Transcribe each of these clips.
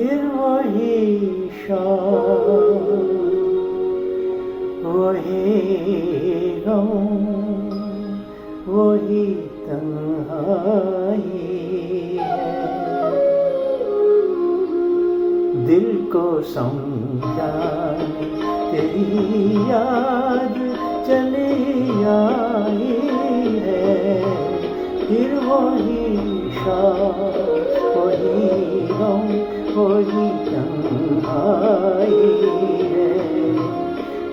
फिर वही शाम, वही गम, वही तन्हाई है। दिल को समझाने तेरी याद चली आई है। फिर वही शाम, वही गम, वही तन्हाई है।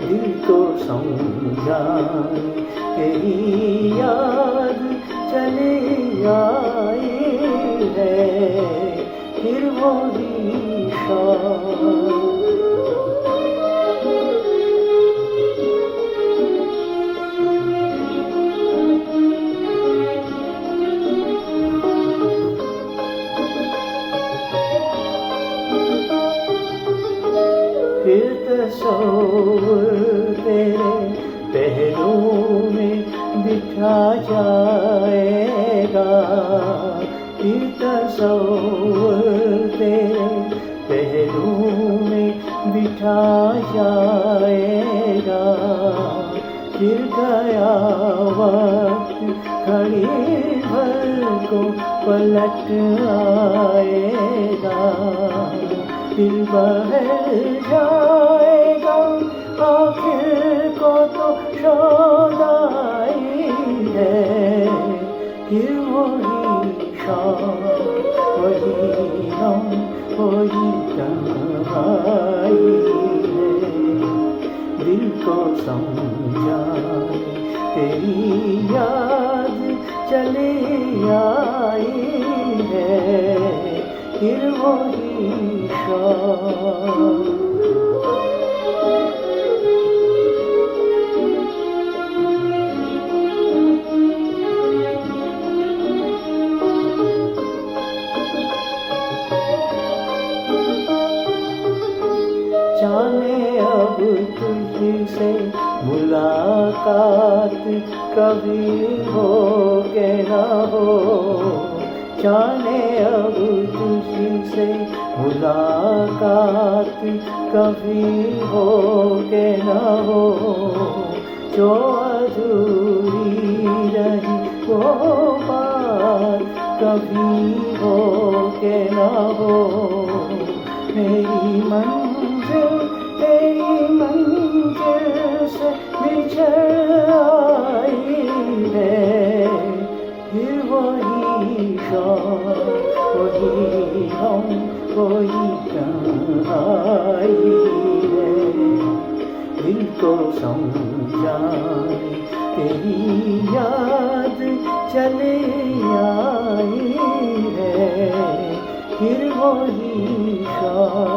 दिल को समझाने तेरी याद चली आई है। फिर वही शाम, फिर तस्वीर तेरे पहलू में बिठा जाएगा। फिर तस्वीर तेरे पहलू में बिठा जाएगा। फिर गया वक्त घड़ी भर को पलट आएगा। दिल बहल जाएगा, आखिर को तो शोधाई है। फिर वही शाम, वही गम, वही तन्हाई है। दिल को समझाने तेरी याद चली आई है। फिर वही शाम, जाने अब तुझसे मुलाकात कभी हो के ना हो। जाने अब तुझसे मुलाकात कभी हो के ना हो। जो अधूरी रही वो बात कभी हो के ना हो। मेरी मंजिल तेरी मंजिल से बिछड़ आई है। फिर वही शाम, वही गम, वही तन्हाई है। दिल को समझाने तेरी याद चली आई है। फिर वही शाम।